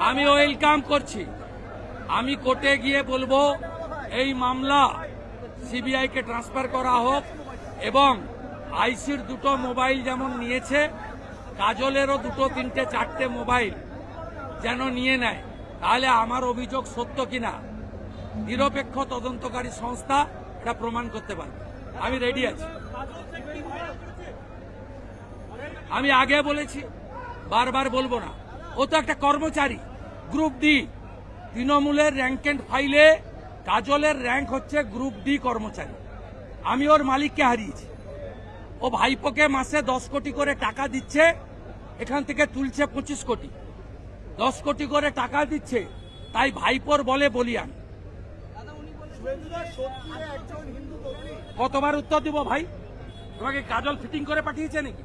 আমি ওয়েলকাম করছি। আমি কোর্টে গিয়ে বলবো এই মামলা সিবিআই কে ট্রান্সফার করা হোক এবং আইসির দুটো মোবাইল যেমন নিয়েছে, কাজলেরও দুটো তিনটে চারটে মোবাইল যেন নিয়ে নেয়। তাহলে আমার অভিযোগ সত্য কিনা নিরপেক্ষ তদন্তকারী সংস্থা এটা প্রমাণ করতে পারবে। আমি রেডি আছি। আমি আগে বলেছি, বারবার বলবো না। ও তো একটা কর্মচারী, গ্রুপ ডি, তৃণমূলের র্যাঙ্ক এন্ড ফাইলে কাজলের র্যাঙ্ক হচ্ছে গ্রুপ ডি কর্মচারী। আমি ওর মালিককে হারিয়েছি। ও ভাইপোকে মাসে 10 কোটি করে টাকা দিচ্ছে, এখান থেকে তুলছে 25 কোটি। 10 কোটি করে টাকা দিচ্ছে, তাই ভাইপোর বলে বলিয়ান। কতবার উত্তর দিব ভাই? তোমাকে কাজল ফিটিং করে পাঠিয়েছে নাকি?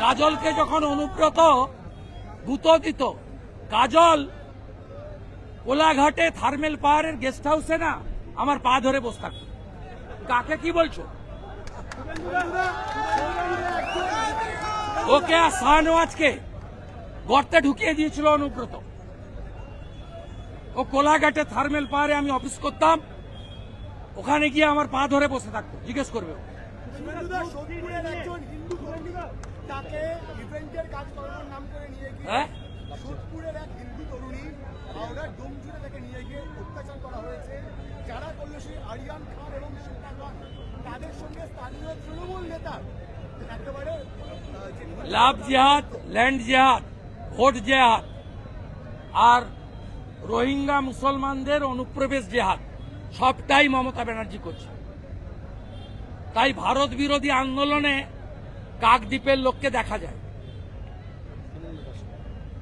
কাজলকে যখন অনুব্রত গুঁতো দিত, কাজল কোলাঘাটে থার্মেল পাওয়ারের গেস্ট হাউসে না আমার পা ধরে বসে থাকতো। কাকে কি বলছো? ওকে আর শাহনওয়াজকে গর্তে ঢুকিয়ে দিয়েছিল অনুব্রত। ও কোলাঘাটে থার্মেল পাওয়ারে আমি অফিস করতাম, ওখানে গিয়ে আমার পা ধরে বসে থাকতো। জিজ্ঞেস করবে। হ্যাঁ, লাভ জেহাদ, ল্যান্ড জেহাদ, ভোট জেহাদ আর রোহিঙ্গা মুসলমানদের অনুপ্রবেশ জেহাদ সবটাই মমতা ব্যানার্জি করছে। তাই ভারত বিরোধী আন্দোলনে কাকদ্বীপের লোককে দেখা যায়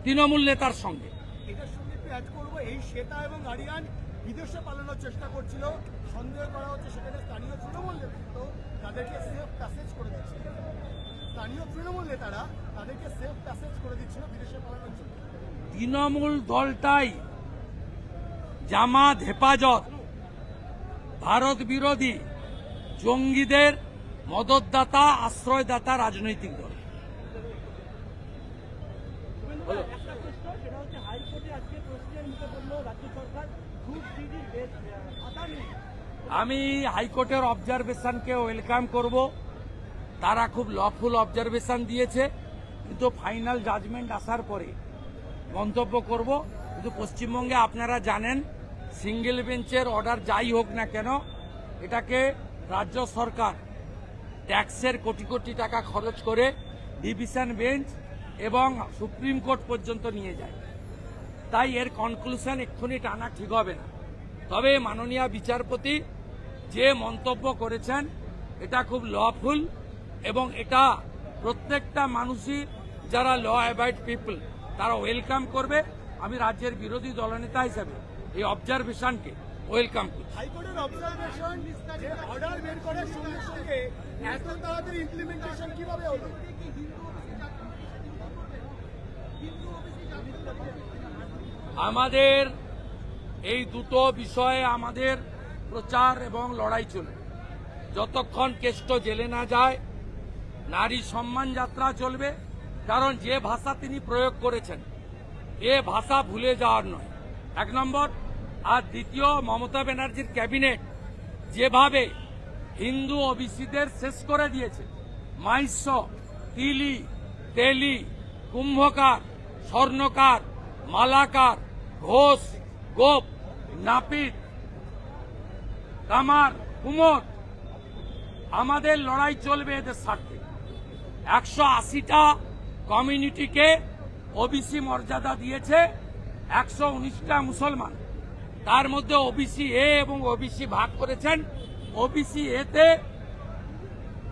তৃণমূল নেতার সঙ্গে। এটার সঙ্গে একটু অ্যাড করবো, এই শ্বেতা এবং আরিয়ান বিদেশে পালানোর চেষ্টা করছিল, সন্দেহ করা হচ্ছে সেখানে স্থানীয় তৃণমূল নেতৃত্ব তাদেরকে সেফ প্যাসেজ করে দিচ্ছিল। স্থানীয় তৃণমূল নেতারা তাদেরকে সেফ প্যাসেজ করে দিচ্ছিল বিদেশে পালানোর জন্য। তৃণমূল দলটাই জামাত, হেফাজত, ভারত বিরোধী জঙ্গিদের মদতদাতা, আশ্রয়দাতা রাজনৈতিক দল। আমি হাইকোর্টের অবজারভেশনকে ওয়েলকাম করব। তারা খুব লফুল অবজারভেশন দিয়েছে, কিন্তু ফাইনাল জাজমেন্ট আসার পরে মন্তব্য করব। কিন্তু পশ্চিমবঙ্গে আপনারা জানেন, সিঙ্গেল বেঞ্চের অর্ডার যাই হোক না কেন, এটাকে রাজ্য সরকার ট্যাক্সের কোটি কোটি টাকা খরচ করে ডিভিশন বেঞ্চ এবং সুপ্রিম কোর্ট পর্যন্ত নিয়ে যায়। তাই এর কনক্লুশন এক্ষুনি টানা ঠিক হবে না। তবে মাননীয় বিচারপতি যে মন্তব্য করেছেন এটা খুব লফুল এবং এটা প্রত্যেকটা মানুষই যারা ল অ্যাবাইড পিপল তারা ওয়েলকাম করবে। আমি রাজ্যের বিরোধী দলনেতা হিসেবে এই অবজারভেশনকে ওয়েলকাম করছি। হাইকোর্টের অবজারভেশন যে অর্ডার বের করার সঙ্গে সঙ্গে এত তাড়াতাড়ি ইমপ্লিমেন্টেশন কিভাবে হলো? আমাদের এই দুটো বিষয়ে আমাদের প্রচার এবং লড়াই চলবে। যতক্ষণ কেষ্ট জেলে না যায় নারী সম্মান যাত্রা চলবে। কারণ যে ভাষা তিনি প্রয়োগ করেছেন এ ভাষা ভুলে যাওয়ার নয়, এক নম্বর। আর দ্বিতীয়, মমতা ব্যানার্জির ক্যাবিনেট যেভাবে হিন্দু ওবিসিদের শেষ করে দিয়েছে, মাইস্য, তিলি, তেলি, কুম্ভকার, স্বর্ণকার, মালাকার, ঘোষ, গোপ, নাপিত, কামার, কুমোর, আমাদের লড়াই চলবে এদের স্বার্থে। 180টা কমিউনিটিকে ওবিসি মর্যাদা দিয়েছে, 119টা মুসলমান। তার মধ্যে ওবিসি এ এবং ওবিসি ভাগ করেছেন। ওবিসি এতে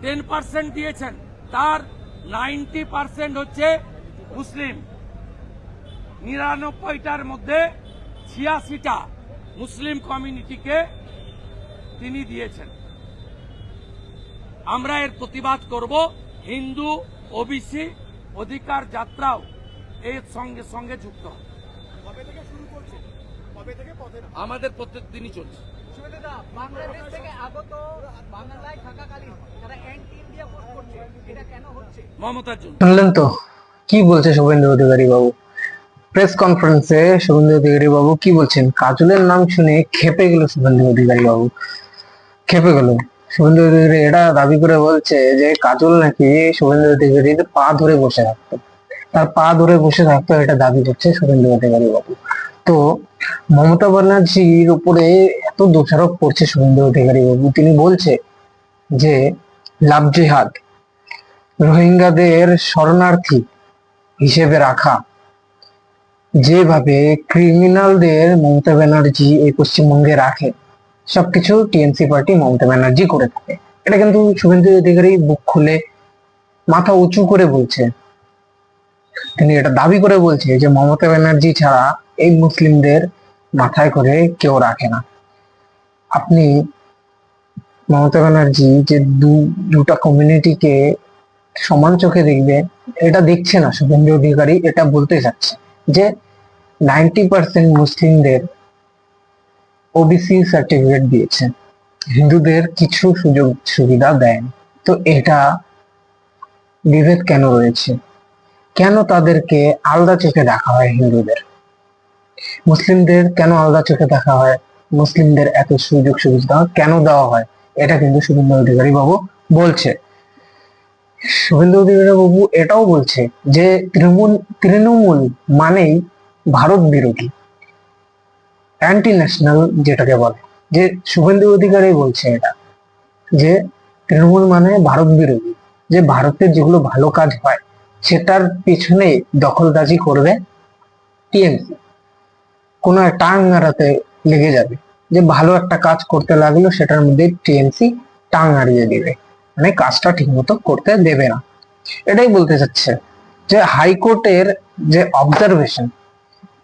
10% দিয়েছেন, তার 90% হচ্ছে মুসলিম। 99টার মধ্যে 86টা মুসলিম কমিউনিটিকে তিনি দিয়েছেন। আমরা এর প্রতিবাদ করব। হিন্দু ওবিসি অধিকার যাত্রাও এর সঙ্গে সঙ্গে যুক্ত। কবে থেকে শুরু করছে? কবে থেকে পথে? আমাদের প্রত্যেক দিনই চলছে। বাংলাদেশ থেকে আগত বাংলায় থাকাকালীন তারা অ্যান্টি ইন্ডিয়া পোস্ট করছে, এটা কেন হচ্ছে? মমতার জন্য। শুনলেন তো, কি বলছে শুভেন্দু অধিকারী বাবু? প্রেস কনফারেন্সে শুভেন্দু অধিকারী বাবু কি বলছেন? কাজলের নাম শুনে খেপে গেল শুভেন্দু অধিকারী বাবু, খেপে গেল। শুভেন্দু অধিকারী এটা দাবি করে বলছে যে কাজল নাকি শুভেন্দু অধিকারীর পা ধরে বসে থাকতো, তার পা ধরে বসে থাকতো, এটা দাবি করছে শুভেন্দু অধিকারী বাবু। তো মমতা ব্যানার্জির উপরে এত দোষারোপ করছে শুভেন্দু অধিকারী বাবু, তিনি বলছে যে লাভ জিহাদ, রোহিঙ্গাদের শরণার্থী হিসেবে রাখা, যেভাবে ক্রিমিনালদের মমতা ব্যানার্জি এই পশ্চিমবঙ্গে রাখে, সবকিছু টিএমসি পার্টি মমতা ব্যানার্জি করে থাকে। এটা কিন্তু শুভেন্দু অধিকারী বুক খুলে মাথা উঁচু করে বলছে, তিনি এটা দাবি করে বলছে যে মমতা ব্যানার্জি ছাড়া এই মুসলিমদের মাথায় করে কেউ রাখে না। আপনি মমতা ব্যানার্জি যে দুটা কমিউনিটিকে সমান চোখে দেখবে, এটা দেখছে না শুভেন্দু অধিকারী। এটা বলতে চাচ্ছে যে 90% মুসলিমদের ওবিসি সার্টিফিকেট দিয়েছে, হিন্দুদের কিছু সুযোগ সুবিধা দেয়নি। তো এটা বিভেদ কেন রয়েছে? কেন তাদেরকে আলাদা চোখে দেখা হয়? হিন্দুদের, মুসলিমদের কেন আলাদা চোখে দেখা হয়? মুসলিমদের এত সুযোগ সুবিধা কেন দেওয়া হয়? এটা কিন্তু শুভেন্দু অধিকারী বাবু বলছে। শুভেন্দু অধিকারী বাবু এটাও বলছে যে তৃণমূল মানেই ভারত বিরোধী, অ্যান্টি ন্যাশনাল যেটাকে বলে, যে শুভেন্দু অধিকারী বলছে এটা, যে তৃণমূল মানে ভারত বিরোধী, যে ভারতের যেগুলো ভালো কাজ হয় সেটার পিছনে দখলবাজি করবে টিএমসি, কোনো টাং আড়াতে লেগে যাবে, যে ভালো একটা কাজ করতে লাগলো সেটার মধ্যে টিএমসি টাং আড়িয়ে দিবে, মানে কাজটা ঠিক মতো করতে দেবে না। এটাই বলতে চাচ্ছে যে হাইকোর্টের যে অবজারভেশন,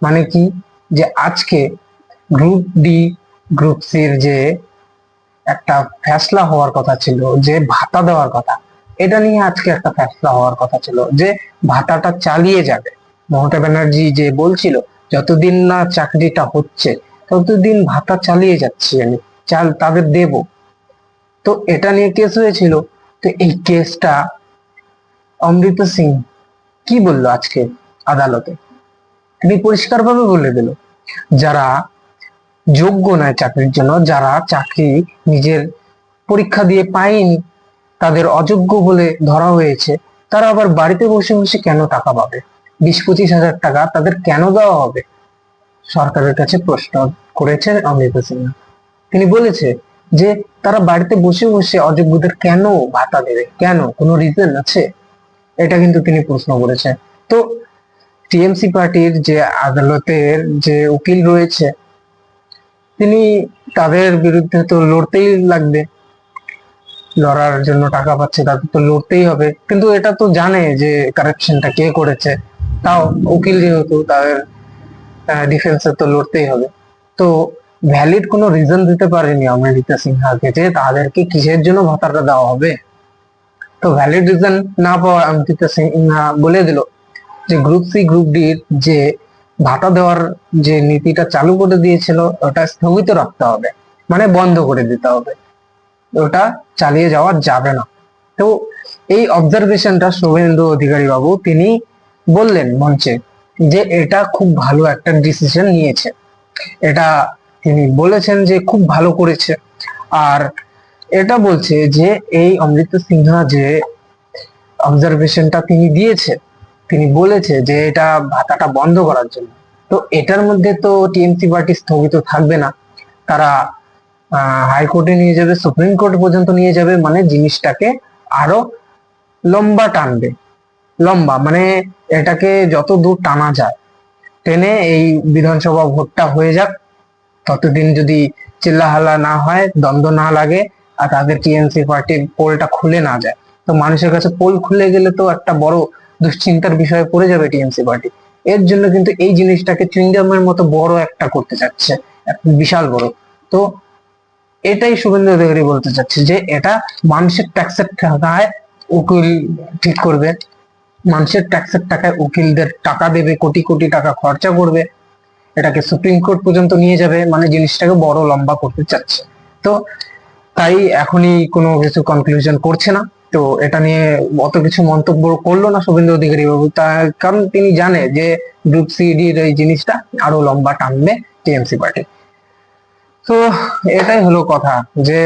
মানে কি, যে আজকে গ্রুপ ডি গ্রুপ সির যে একটা ফ্যাসলা হওয়ার কথা ছিল, যে ভাতা দেওয়ার কথা, এটা নিয়ে আজকে একটা ফ্যাসলা হওয়ার কথা ছিল যে ভাতাটা চালিয়ে যাবে। মমতা ব্যানার্জি যে বলছিল যতদিন না চাকরিটা হচ্ছে ততদিন ভাতা চালিয়ে যাচ্ছি আমি, চাল তাদের দেব। তো এটা নিয়ে কেস হয়েছিল। তো এই কেসটা অমৃত সিং কি বললো আজকে আদালতে? তিনি পরিষ্কারভাবে বলে দিল, যারা যোগ্য নয় চাকরির জন্য, যারা চাকরি নিজের পরীক্ষা দিয়ে পায়নি, তাদের অযোগ্য বলে ধরা হয়েছে, তারা আবার বাড়িতে বসে বসে কেন টাকা পাবে? 20-25 হাজার টাকা তাদের কেন দেওয়া হবে? সরকারের কাছে প্রশ্ন করেছে অমৃত সিং। তিনি বলেছে যে তারা বাড়িতে বসে বসে অযোগ্যদের কেন ভাতা দেবে, কেন, কোনো রিজন আছে? এটা কিন্তু তিনি প্রশ্ন করেছে। তো টিএমসি পার্টির যে আদালতের যে উকিল রয়েছে, তিনি তাদের বিরুদ্ধে তো লড়তেই লাগবে, লড়ার জন্য টাকা পাচ্ছে, তাদের তো লড়তেই হবে। কিন্তু এটা তো জানে যে কারাপশনটা কে করেছে, তাও উকিল যেহেতু, তাদের ডিফেন্সে তো লড়তেই হবে। তো ভ্যালিড কোনো রিজন দিতে পারেনি অমৃতা সিনহাকে যে তাদেরকে কিসের জন্য ভাতাটা দেওয়া হবে। তো ভ্যালিড রিজন না পাওয়া অমৃতা সিনহা বলে দিল যে গ্রুপ সি গ্রুপ ডি যে ভাতা দেওয়ার যে নীতিটা চালু করে দিয়েছিল ওটা স্থগিত রাখতে হবে, মানে বন্ধ করে দিতে হবে, ওটা চালিয়ে যাওয়া যাবে না। তো এই অবজারভেশনটা শুভেন্দু অধিকারী বাবু তিনি বললেন মঞ্চে যে এটা খুব ভালো একটা ডিসিশন নিয়েছে, এটা তিনি বলেছেন যে খুব ভালো করেছে। আর এটা বলছে যে এই অমৃত সিনহা যে অবজারভেশনটা তিনি দিয়েছে, তিনি বলেছে যে এটা ভাতাটা বন্ধ করার জন্য। তো এটার মধ্যে তো টিএমসি পার্টি স্থগিত থাকবে না, তারা হাইকোর্টে নিয়ে যাবে, সুপ্রিম কোর্ট পর্যন্ত নিয়ে যাবে, মানে জিনিসটাকে আরো লম্বা টানবে, লম্বা মানে এটাকে যত দূর টানা যায় টেনে এই বিধানসভা ভোটটা হয়ে যাক, ততদিন যদি চিল্লাহাল্লা না হয়, দ্বন্দ্ব না লাগে, আর তাদের টিএমসি পার্টির পোলটা খুলে না যায়। তো মানুষের কাছে পোল খুলে গেলে তো একটা বড় দুশ্চিন্তার বিষয়ে পড়ে যাবে টিএমসি পার্টি। এর জন্য কিন্তু এই জিনিসটাকে চুইংগামের মতো বড় একটা করতে চাচ্ছে, বিশাল বড়। তো এটাই শুভেন্দু অধিকারী বলতে চাচ্ছে যে এটা মানুষের ট্যাক্সের টাকায় উকিল ঠিক করবে, মানুষের ট্যাক্সের টাকায় উকিলদের টাকা দেবে, কোটি কোটি টাকা খরচা করবে, এটাকে সুপ্রিম কোর্ট পর্যন্ত নিয়ে যাবে, মানে জিনিসটাকে বড় লম্বা করতে চাচ্ছে। তো তাই এখনই কোনো কিছু কনক্লুশন করছে না, তো এটা নিয়ে অত কিছু মন্তব্য করলো না শুভেন্দু অধিকারী বাবু, তার কারণ তিনি জানে যে গ্রুপ সিডির এই জিনিসটা আরো লম্বা টানবে টিএমসি পার্টি। তো এটাই হলো কথা, যে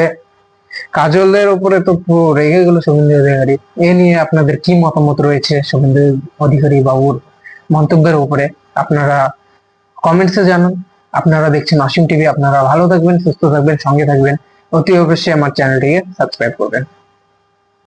কাজলের উপরে তো পুরো রেগে গেল শুভেন্দু অধিকারী। এ নিয়ে আপনাদের কি মতামত রয়েছে শুভেন্দু অধিকারী বাবুর মন্তব্যের উপরে, আপনারা কমেন্টসে জানান। আপনারা দেখছেন অসীম টিভি, আপনারা ভালো থাকবেন, সুস্থ থাকবেন, সঙ্গে থাকবেন, অতি অবশ্যই আমার চ্যানেলটিকে সাবস্ক্রাইব করবেন।